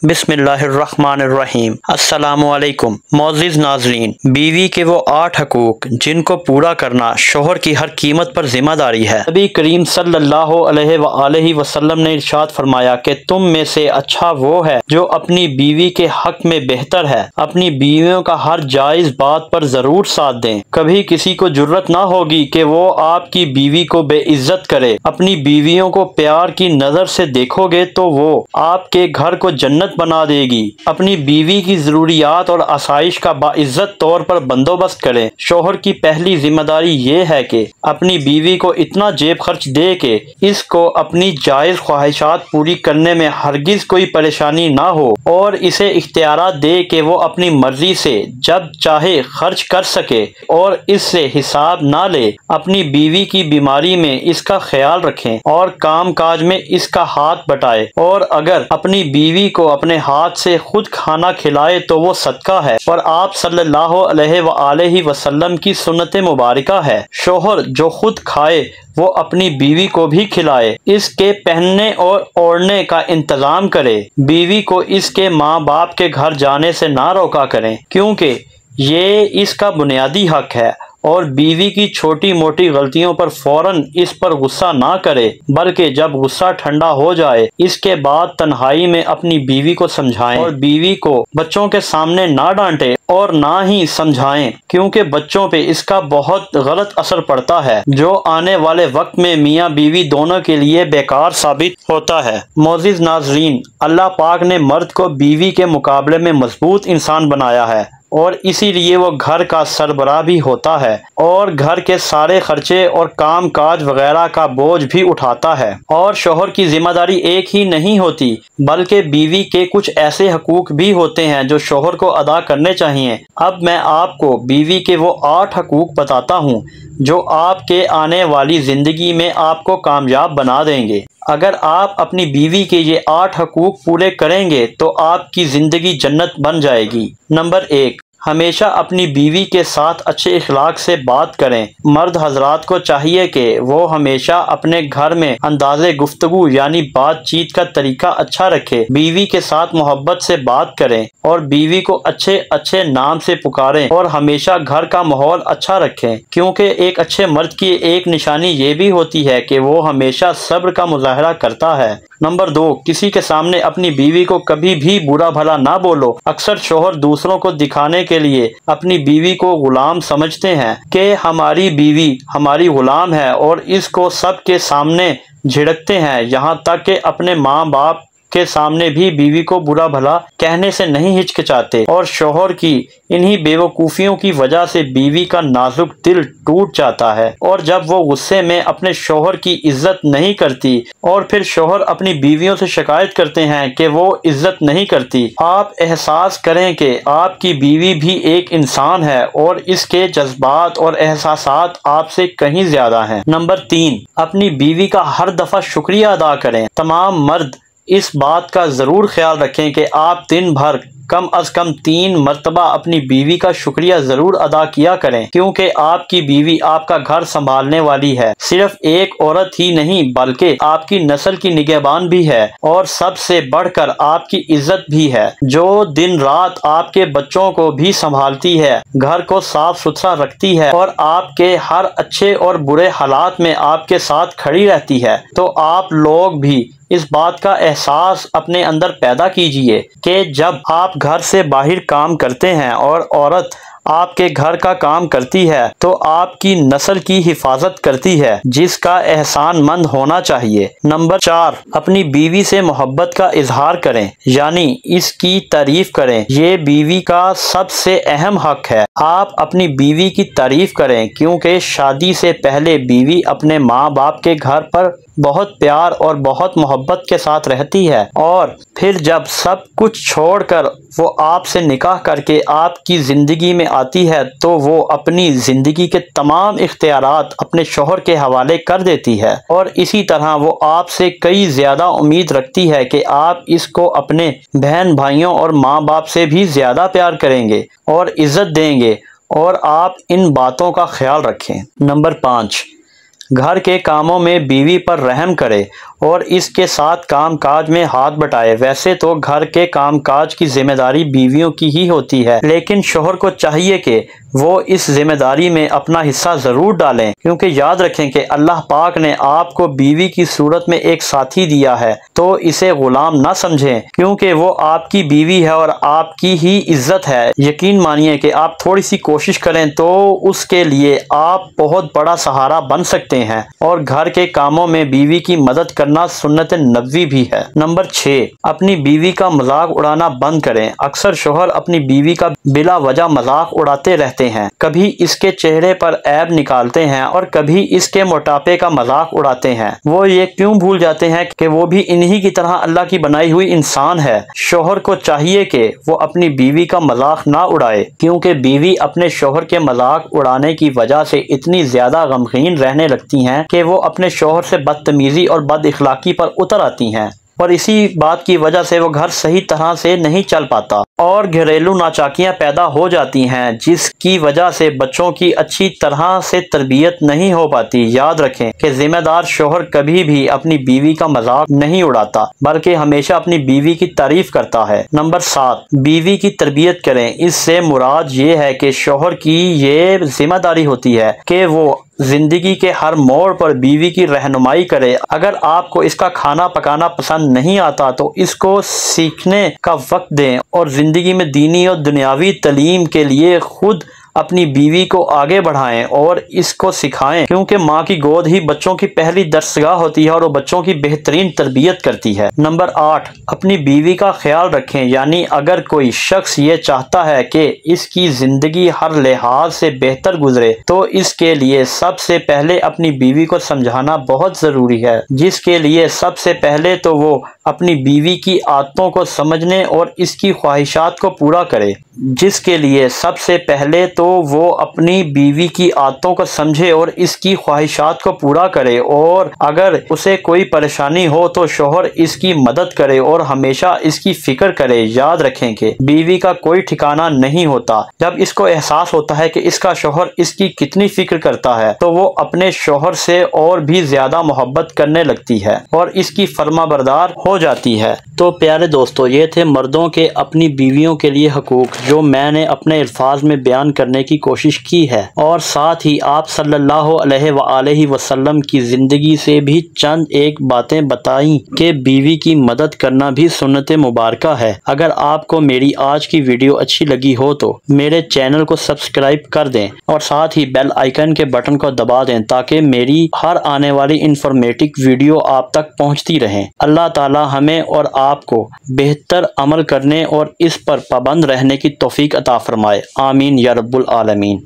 बिस्मिल्लाहिर्रहमानिर्रहीम। अस्सलामुअलैकुम। मौज़िज़ नाज़रीन, बीवी के वो 8 हकूक़ जिनको पूरा करना शोहर की हर कीमत पर ज़िम्मेदारी है। नबी करीम सल्लल्लाहु अलैहि वसल्लम ने इरशाद फरमाया कि तुम में से अच्छा वो है जो अपनी बीवी के हक में बेहतर है। अपनी बीवियों का हर जायज़ बात पर ज़रूर साथ दें। कभी किसी को जुर्रत ना होगी कि वो आपकी बीवी को बेइज्जत करे। अपनी बीवियों को प्यार की नज़र से देखोगे तो वो आपके घर को जन्नत बना देगी। अपनी बीवी की जरूरियात और आसाइश का बाइज्जत तौर पर बंदोबस्त करें। शोहर की पहली जिम्मेदारी ये है कि अपनी बीवी को इतना जेब खर्च दे कि इसको अपनी जायज़ ख्वाहिशात पूरी करने में हरगिज कोई परेशानी ना हो और इसे इख्तियारात दे कि वो अपनी मर्जी से जब चाहे खर्च कर सके और इससे हिसाब ना ले। अपनी बीवी की बीमारी में इसका ख्याल रखें और काम काज में इसका हाथ बटाए और अगर अपनी बीवी को अपने हाथ से खुद खाना खिलाए तो वो सदका है और आप सल्लल्लाहु अलैहि वसल्लम की सुन्नत मुबारका है। शोहर जो खुद खाए वो अपनी बीवी को भी खिलाए। इसके पहनने और ओढ़ने का इंतजाम करे। बीवी को इसके माँ बाप के घर जाने से ना रोका करें क्योंकि ये इसका बुनियादी हक है और बीवी की छोटी मोटी गलतियों पर फौरन इस पर गुस्सा ना करे बल्कि जब गुस्सा ठंडा हो जाए इसके बाद तन्हाई में अपनी बीवी को समझाएं और बीवी को बच्चों के सामने ना डांटे और ना ही समझाएं क्योंकि बच्चों पे इसका बहुत गलत असर पड़ता है जो आने वाले वक्त में मियाँ बीवी दोनों के लिए बेकार साबित होता है। मौज़िज़ नाज़रीन, अल्लाह पाक ने मर्द को बीवी के मुकाबले में मजबूत इंसान बनाया है और इसीलिए वो घर का सरबराह भी होता है और घर के सारे खर्चे और काम काज वगैरह का बोझ भी उठाता है। और शोहर की जिम्मेदारी एक ही नहीं होती बल्कि बीवी के कुछ ऐसे हकूक भी होते हैं जो शोहर को अदा करने चाहिए। अब मैं आपको बीवी के वो 8 हकूक बताता हूँ जो आपके आने वाली ज़िंदगी में आपको कामयाब बना देंगे। अगर आप अपनी बीवी के ये 8 हकूक पूरे करेंगे तो आपकी ज़िंदगी जन्नत बन जाएगी। नंबर 1, हमेशा अपनी बीवी के साथ अच्छे इखलाक से बात करें। मर्द हजरात को चाहिए कि वो हमेशा अपने घर में अंदाज़े गुफ्तगू यानी बातचीत का तरीका अच्छा रखे। बीवी के साथ मोहब्बत से बात करें और बीवी को अच्छे अच्छे नाम से पुकारें और हमेशा घर का माहौल अच्छा रखें क्योंकि एक अच्छे मर्द की एक निशानी ये भी होती है कि वो हमेशा सब्र का मुजाहरा करता है। नंबर 2, किसी के सामने अपनी बीवी को कभी भी बुरा भला ना बोलो। अक्सर शोहर दूसरों को दिखाने के लिए अपनी बीवी को गुलाम समझते हैं कि हमारी बीवी हमारी गुलाम है और इसको सबके सामने झिड़कते हैं। यहाँ तक कि अपने माँ बाप के सामने भी बीवी को बुरा भला कहने से नहीं हिचकिचाते और शोहर की इन्हीं बेवकूफ़ियों की वजह से बीवी का नाजुक दिल टूट जाता है और जब वो गुस्से में अपने शोहर की इज्जत नहीं करती और फिर शोहर अपनी बीवियों से शिकायत करते हैं कि वो इज्जत नहीं करती। आप एहसास करें कि आपकी बीवी भी एक इंसान है और इसके जज्बात और एहसासात आपसे कहीं ज्यादा हैं। नंबर 3, अपनी बीवी का हर दफ़ा शुक्रिया अदा करें। तमाम मर्द इस बात का ज़रूर ख्याल रखें कि आप दिन भर कम अज़ कम 3 मरतबा अपनी बीवी का शुक्रिया ज़रूर अदा किया करें क्योंकि आपकी बीवी आपका घर संभालने वाली है। सिर्फ एक औरत ही नहीं बल्कि आपकी नस्ल की निगहबान भी है और सबसे बढ़कर आपकी इज्जत भी है जो दिन रात आपके बच्चों को भी संभालती है, घर को साफ सुथरा रखती है और आपके हर अच्छे और बुरे हालात में आपके साथ खड़ी रहती है। तो आप लोग भी इस बात का एहसास अपने अंदर पैदा कीजिए कि जब आप घर से बाहर काम करते हैं और औरत आपके घर का काम करती है तो आपकी नस्ल की हिफाजत करती है जिसका एहसानमंद होना चाहिए। नंबर 4, अपनी बीवी से मोहब्बत का इजहार करें यानी इसकी तारीफ करें। ये बीवी का सबसे अहम हक है। आप अपनी बीवी की तारीफ करें क्योंकि शादी से पहले बीवी अपने माँ बाप के घर पर बहुत प्यार और बहुत मोहब्बत के साथ रहती है और फिर जब सब कुछ छोड़कर वो आपसे निकाह करके आपकी ज़िंदगी में आती है तो वो अपनी ज़िंदगी के तमाम इख्तियारात अपने शोहर के हवाले कर देती है और इसी तरह वो आपसे कई ज़्यादा उम्मीद रखती है कि आप इसको अपने बहन भाइयों और माँ बाप से भी ज़्यादा प्यार करेंगे और इज़्ज़त देंगे और आप इन बातों का ख्याल रखें। नंबर 5, घर के कामों में बीवी पर रहम करे और इसके साथ कामकाज में हाथ बटाए। वैसे तो घर के कामकाज की जिम्मेदारी बीवियों की ही होती है, लेकिन शोहर को चाहिए कि वो इस जिम्मेदारी में अपना हिस्सा जरूर डालें, क्योंकि याद रखें कि अल्लाह पाक ने आपको बीवी की सूरत में एक साथी दिया है, तो इसे गुलाम ना समझें, क्योंकि वो आपकी बीवी है और आपकी ही इज्जत है। यकीन मानिए कि आप थोड़ी सी कोशिश करें तो उसके लिए आप बहुत बड़ा सहारा बन सकते हैं। और घर के कामों में बीवी की मदद करना सुन्नत नबवी भी है। नंबर 6, अपनी बीवी का मजाक उड़ाना बंद करें। अक्सर शोहर अपनी बीवी का बिला वजह मजाक उड़ाते रहते हैं। कभी इसके चेहरे पर ऐब निकालते हैं और कभी इसके मोटापे का मजाक उड़ाते हैं। वो ये क्यों भूल जाते हैं कि वो भी इन्हीं की तरह अल्लाह की बनाई हुई इंसान है। शोहर को चाहिए कि वो अपनी बीवी का मजाक ना उड़ाए, क्योंकि बीवी अपने शोहर के मजाक उड़ाने की वजह से इतनी ज्यादा गमगीन रहने लगती हैं कि वो अपने शोहर से बदतमीजी और बदइखलाकी पर उतर आती हैं, और इसी बात की वजह से वो घर सही तरह से नहीं चल पाता और घरेलू नाचाकियां पैदा हो जाती हैं, जिसकी वजह से बच्चों की अच्छी तरह से तरबियत नहीं हो पाती। याद रखें कि जिम्मेदार शोहर कभी भी अपनी बीवी का मजाक नहीं उड़ाता, बल्कि हमेशा अपनी बीवी की तारीफ करता है। नंबर 7, बीवी की तरबियत करें। इससे मुराद ये है कि शोहर की ये जिम्मेदारी होती है कि वो जिंदगी के हर मोड़ पर बीवी की रहनुमाई करे। अगर आपको इसका खाना पकाना पसंद नहीं आता तो इसको सीखने का वक्त दें और जिंदगी में दीनी और दुनियावी तालीम के लिए खुद अपनी बीवी को आगे बढ़ाएं और इसको सिखाएं, क्योंकि माँ की गोद ही बच्चों की पहली दरसगाह होती है और वो बच्चों की बेहतरीन तरबियत करती है। नंबर 8, अपनी बीवी का ख्याल रखें। यानी अगर कोई शख्स ये चाहता है कि इसकी जिंदगी हर लिहाज से बेहतर गुजरे, तो इसके लिए सबसे पहले अपनी बीवी को समझाना बहुत जरूरी है, जिसके लिए सबसे पहले तो वो अपनी बीवी की आदतों को समझने और इसकी ख्वाहिशात को पूरा करे। जिसके लिए सबसे पहले तो वो अपनी बीवी की आदतों को समझे और इसकी ख्वाहिशात को पूरा करे, और अगर उसे कोई परेशानी हो तो शोहर इसकी मदद करे और हमेशा इसकी फिक्र करे। याद रखें कि बीवी का कोई ठिकाना नहीं होता। जब इसको एहसास होता है कि इसका शोहर इसकी कितनी फिक्र करता है, तो वो अपने शोहर से और भी ज्यादा मोहब्बत करने लगती है और इसकी फर्माबरदार हो जाती है। तो प्यारे दोस्तों, ये थे मर्दों के अपनी बीवियों के लिए हकूक, जो मैंने अपने अल्फाज में बयान करने की कोशिश की है, और साथ ही आप सल्लल्लाहु अलैहि वसल्लम की जिंदगी से भी चंद एक बातें बताई कि बीवी की मदद करना भी सुन्नत मुबारका है। अगर आपको मेरी आज की वीडियो अच्छी लगी हो तो मेरे चैनल को सब्सक्राइब कर दें और साथ ही बेल आइकन के बटन को दबा दें, ताकि मेरी हर आने वाली इंफॉर्मेटिव वीडियो आप तक पहुंचती रहें। अल्लाह ताला हमें और आपको बेहतर अमल करने और इस पर पाबंद रहने की तौफीक अता फरमाए। आमीन या रब्बुल आलमीन।